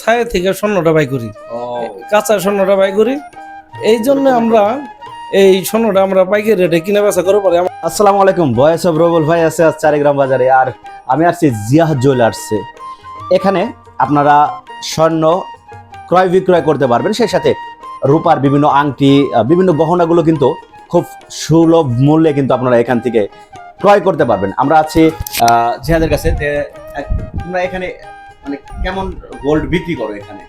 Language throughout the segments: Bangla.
ছায়া থেকে স্বর্ণটা বাই করি, কাঁচা স্বর্ণটা বাই করি। এই জন্য আমরা এই স্বর্ণটা আমরা পাইকারি রেটে কিনে বেচা করে পারি। আসসালামু আলাইকুম, ভয়েস অফ রবুল ভাই আছে আজ চারিগ্রাম বাজারে, আর আমি আসছি জিয়া জুয়েলার্সে। এখানে আপনারা স্বর্ণ ক্রয় বিক্রয় করতে পারবেন, সেই সাথে রূপার বিভিন্ন আংটি, বিভিন্ন গহনাগুলো কিন্তু খুব সুলভ মূল্যে কিন্তু আপনারা এখান থেকে ক্রয় করতে পারবেন। আমরা আছি জিয়াদের কাছে। তোমরা এখানে মানে কেমন গোল্ড বিক্রি করো? এখানে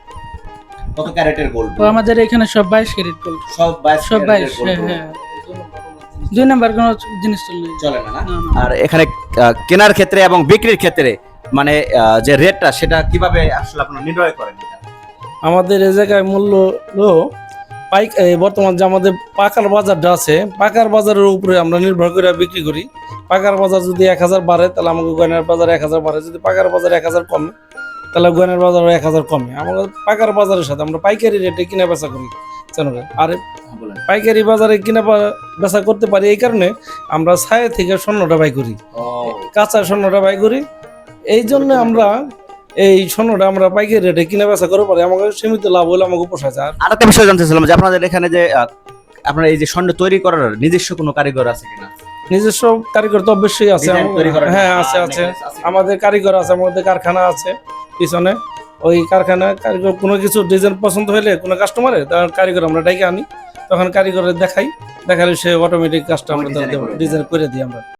কত ক্যারেটের গোল্ড? আমাদের এখানে সব 22 ক্যারেট গোল্ড। সব 22 সব 22, গোল্ড হ্যাঁ। দুই নাম্বার কোনো জিনিস চলে না। না। আর এখানে কেনার ক্ষেত্রে এবং বিক্রির ক্ষেত্রে মানে যে রেটটা সেটা কিভাবে আসলে আপনারা নির্ণয় করেন? আমাদের এই জায়গায় মূল্য হলো বর্তমান যে আমাদের পাকার বাজারটা আছে, পাকার বাজারের উপরে আমরা নির্ভর করে বিক্রি করি। পাকার বাজার যদি 1000 বাড়ে তাহলে আমাকে গয়নার বাজার 1000 বাড়ে, যদি পাকার বাজার 1000 কমে তাহলে গয়নার বাজার 1000 কমে। আমাদের পাকার বাজারের সাথে আমরা পাইকারি রেটে কিনা বেচা করি। আর পাইকারি বাজারে কিনা বেচা করতে পারি এই কারণে আমরা ছায়া থেকে স্বর্ণটা বাই করি, কাঁচা স্বর্ণটা বাই করি। এই জন্য আমরা এই স্বর্ণটা আমরা পাইকারি রেটে কিনে বেচা করে পারি, আমাকে সীমিত লাভ হলে আমাকে পোষায় যায়। আর একটা বিষয় জানতে চাইছিলাম যে আপনাদের এখানে যে আপনারা এই যে স্বর্ণ তৈরি করার নিজস্ব কোনো কারিগর আছে কিনা? নিজস্ব কারিগর তো অবশ্যই আছে, হ্যাঁ আছে আছে। আমাদের কারিগর আছে, আমাদের কারখানা আছে পিছনে। ওই কারখানা কারিগর কোনো কিছু ডিজাইন পছন্দ হলে কোনো কাস্টমারে তার কারিগর আমরা ডেকে আনি, তখন কারিগরের দেখালে সে অটোমেটিক কাজটা আমরা ডিজাইন করে দিই আমরা।